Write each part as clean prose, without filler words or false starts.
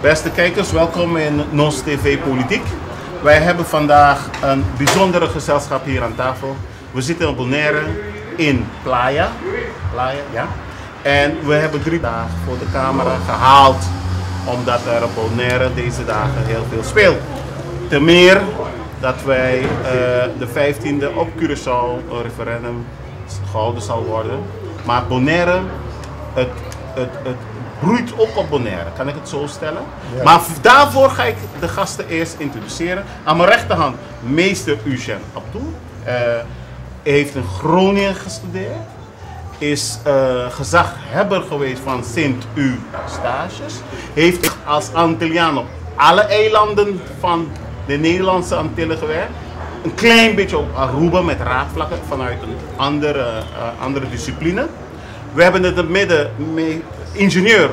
Beste kijkers, welkom in NOS TV Politiek. Wij hebben vandaag een bijzondere gezelschap hier aan tafel. We zitten op Bonaire in Playa, ja. En we hebben 3 dagen voor de camera gehaald, omdat er op Bonaire deze dagen heel veel speelt. Ten meer dat wij de 15e op Curaçao een referendum gehouden zal worden. Maar Bonaire, het broeit ook op Bonaire, kan ik het zo stellen? Ja. Maar daarvoor ga ik de gasten eerst introduceren. Aan mijn rechterhand, meester Eugène Abdou. Heeft in Groningen gestudeerd. Is gezaghebber geweest van Sint-Eustatius. Heeft als Antilliaan op alle eilanden van de Nederlandse Antillen gewerkt. Een klein beetje op Aruba met raakvlakken vanuit een andere discipline. We hebben in het midden ingenieur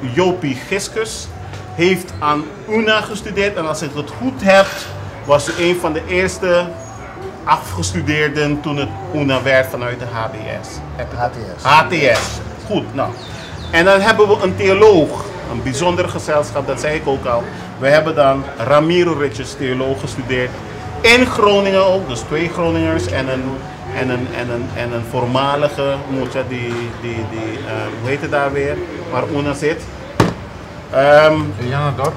Jopie Giskus. Heeft aan UNA gestudeerd en als ik het goed heb, was hij een van de eerste afgestudeerden toen het UNA werd vanuit de HTS. Goed, nou. En dan hebben we een theoloog, een bijzonder gezelschap, dat zei ik ook al. We hebben dan Ramiro Riches, theoloog, gestudeerd in Groningen ook, dus 2 Groningers en een voormalige, hoe heet het daar weer, waar UNA zit? Julianadorp?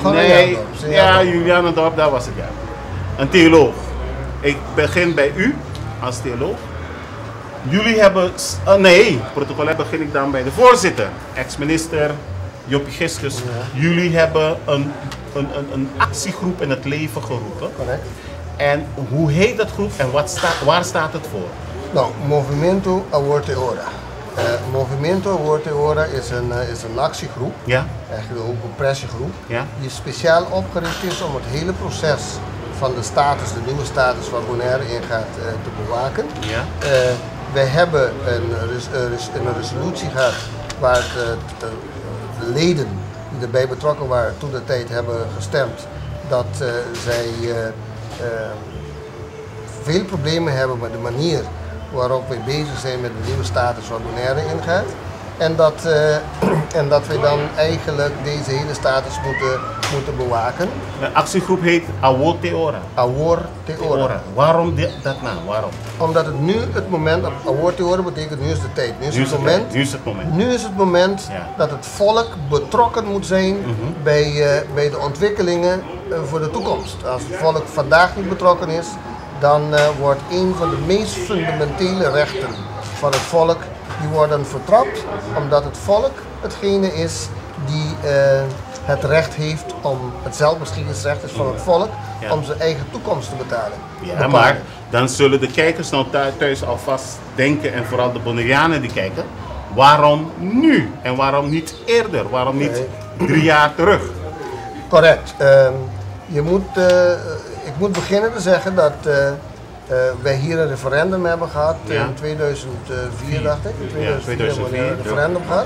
Nee, ja, Julianadorp, daar was het, ja. Een theoloog. Ik begin bij u als theoloog. Jullie hebben, protocolair begin ik dan bij de voorzitter, ex-minister Jopie Giskus. Ja. Jullie hebben een actiegroep in het leven geroepen. Correct. En hoe heet dat groep en waar staat het voor? Nou, Movimento Aworte Ora. Movimento Aworte Ora is een actiegroep, ja. Eigenlijk ook een pressiegroep, ja. Die speciaal opgericht is om het hele proces van de status, de nieuwe status waar Bonaire ingaat, te bewaken. Ja. Wij hebben een resolutie gehad waar de leden die erbij betrokken waren toen de tijd hebben gestemd dat zij veel problemen hebben met de manier waarop wij bezig zijn met de nieuwe status waar Bonaire ingaat. En dat wij dan eigenlijk deze hele status moeten bewaken. De actiegroep heet Aworte Ora. Aworte Ora. Waarom dat nou? Waarom? Omdat het nu het moment, Aworte Ora betekent nu is de tijd. Nu is het moment ja. Dat het volk betrokken moet zijn bij de ontwikkelingen voor de toekomst. Als het volk vandaag niet betrokken is, dan wordt een van de meest fundamentele rechten van het volk, die worden vertrapt, omdat het volk hetgene is die het recht heeft om, het zelfbeschikkingsrecht is van het volk, ja. Om zijn eigen toekomst te betalen. Ja, maar dan zullen de kijkers nou thuis alvast denken, en vooral de Bonaireanen die kijken, waarom nu en waarom niet eerder, waarom niet 3 jaar terug? Correct. Ik moet beginnen te zeggen dat wij hier een referendum hebben gehad in 2004, dacht ik. In 2004 hebben we een referendum gehad.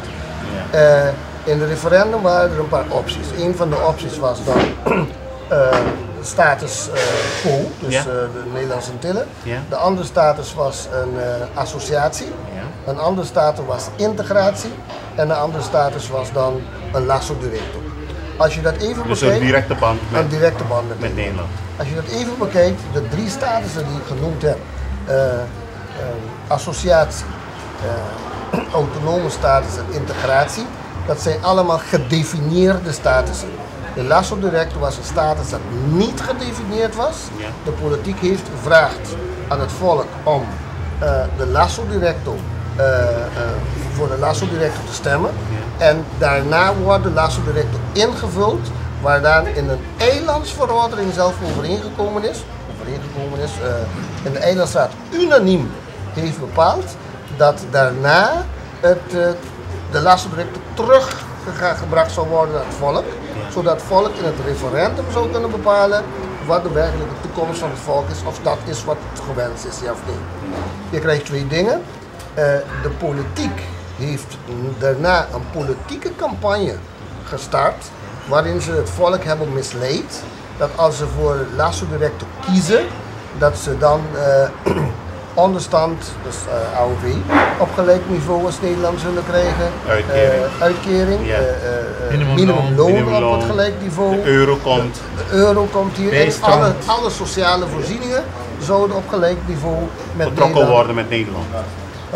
Ja. In het referendum waren er een paar opties. Een van de opties was dan status quo, dus ja. De Nederlandse Antillen. Ja. De andere status was een associatie. Ja. Een andere status was integratie. En een andere status was dan een lasso directo. Als je dat even dus bekijkt, een directe band met Nederland. Als je dat even bekijkt, de 3 statussen die ik genoemd heb, associatie, autonome status en integratie, dat zijn allemaal gedefinieerde statussen. De lasso directo was een status dat niet gedefinieerd was. Ja. De politiek heeft gevraagd aan het volk om de lasso directo voor de lasso directo te stemmen. Ja. En daarna wordt de lasso directo ingevuld, waar dan in een eilandsverordening zelf overeengekomen is, en de eilandsraad unaniem heeft bepaald dat daarna de lasso directo teruggebracht zou worden naar het volk, zodat het volk in het referendum zou kunnen bepalen wat de werkelijke toekomst van het volk is, of dat is wat gewenst is, ja of nee. Je krijgt 2 dingen. De politiek heeft daarna een politieke campagne gestart, waarin ze het volk hebben misleid, dat als ze voor lasso directo kiezen, dat ze dan onderstand, dus AOW, op gelijk niveau als Nederland zullen krijgen. Uitkering. Ja. Minimumloon op het gelijk niveau. De euro komt. De euro komt hier. En alle sociale voorzieningen zouden op gelijk niveau met betrokken worden met Nederland.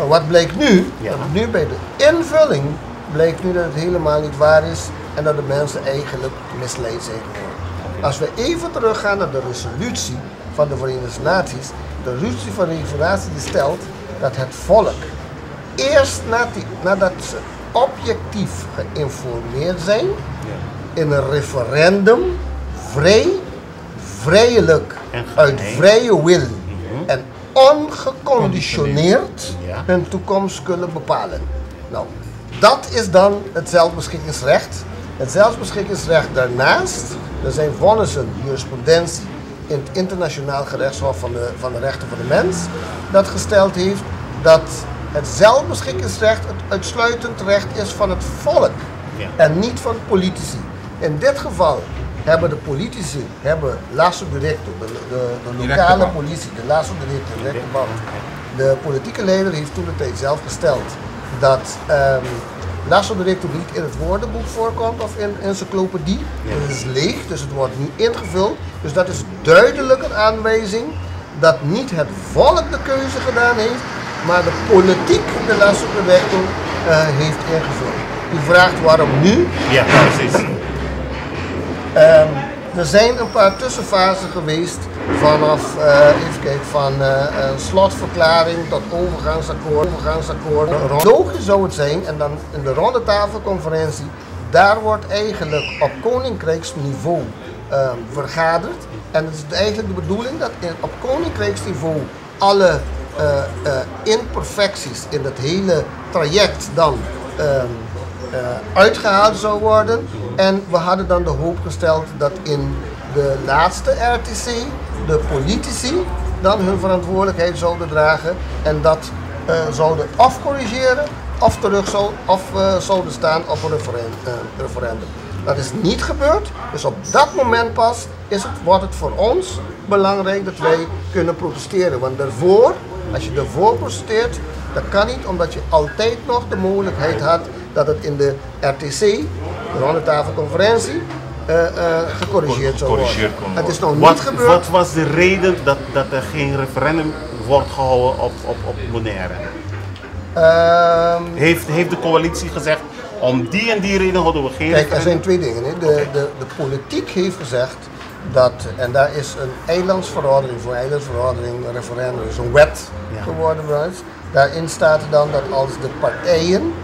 Wat blijkt nu? Ja. Nu bij de invulling blijkt nu dat het helemaal niet waar is en dat de mensen eigenlijk misleid zijn geworden. Als we even teruggaan naar de resolutie van de Verenigde Naties, de resolutie van de Verenigde Naties die stelt dat het volk eerst nadat ze objectief geïnformeerd zijn, in een referendum vrijelijk, uit vrije wil en ongeconditioneerd hun toekomst kunnen bepalen. Nou, dat is dan het zelfbeschikkingsrecht. Het zelfbeschikkingsrecht daarnaast, er zijn vonnissen, jurisprudentie in het internationaal gerechtshof van de rechten van de mens, dat gesteld heeft dat het zelfbeschikkingsrecht het uitsluitend recht is van het volk en niet van politici. In dit geval hebben de politici, lasso directo, de lokale politie, de lasso directo, direct gebouwd. De politieke leider heeft toen de tijd zelf gesteld dat lasso directo niet in het woordenboek voorkomt of in encyclopedie. Het is leeg, dus het wordt nu ingevuld. Dus dat is duidelijk een aanwijzing dat niet het volk de keuze gedaan heeft, maar de politiek de lasso directo heeft ingevuld. U vraagt waarom nu? Ja, precies. Er zijn een paar tussenfasen geweest vanaf van slotverklaring tot overgangsakkoord. Logisch zou het zijn, en dan in de rondetafelconferentie, daar wordt eigenlijk op koninkrijksniveau vergaderd. En het is eigenlijk de bedoeling dat op koninkrijksniveau alle imperfecties in het hele traject dan uitgehaald zou worden. En we hadden dan de hoop gesteld dat in de laatste RTC de politici dan hun verantwoordelijkheid zouden dragen en dat zouden of corrigeren of zouden staan op een referendum. Dat is niet gebeurd, dus op dat moment pas wordt het voor ons belangrijk dat wij kunnen protesteren. Want daarvoor, als je ervoor protesteert, dat kan niet, omdat je altijd nog de mogelijkheid had dat het in de RTC, de rondetafelconferentie, gecorrigeerd zou worden. Het is nog niet gebeurd. Wat was de reden dat er geen referendum wordt gehouden op Bonaire? Heeft de coalitie gezegd, om die en die reden hadden we geen referendum? Kijk, er zijn twee dingen. Hè. De politiek heeft gezegd dat, en daar is een eilandsverordening, voor eilandsverordening, een referendum, is een wet geworden. Daarin staat er dan dat als de partijen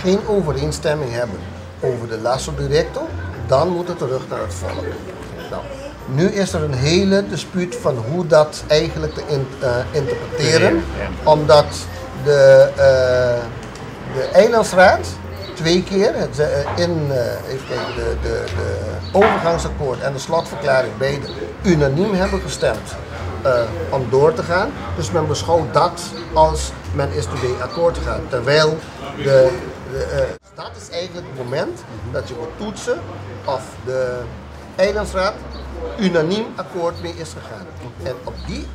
geen overeenstemming hebben over de lasso directo, dan moet het terug naar het volk. Nou, nu is er een hele dispuut van hoe dat eigenlijk te interpreteren, omdat de eilandsraad 2 keer de overgangsakkoord en de slotverklaring beide unaniem hebben gestemd om door te gaan. Dus men beschouwt dat als men is ermee akkoord gegaan. Terwijl dat is eigenlijk het moment dat je moet toetsen of de eilandsraad unaniem akkoord mee is gegaan. En op die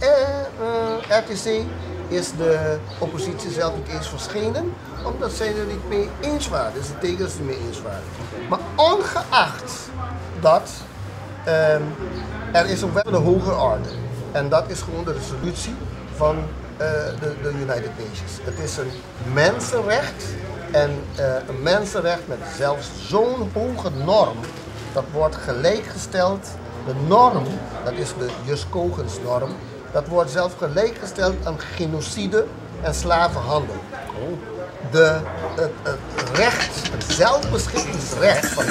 RTC is de oppositie zelf niet eens verschenen, omdat zij er niet mee eens waren. Dus de tekens er mee eens waren. Maar ongeacht dat, er is een wet van de hoge orde. En dat is gewoon de resolutie van de United Nations. Het is een mensenrecht. En een mensenrecht met zelfs zo'n hoge norm, dat wordt gelijkgesteld. De norm, dat is de Jus Cogens norm, dat wordt zelfs gelijkgesteld aan genocide en slavenhandel. Het recht, het zelfbeschikkingsrecht van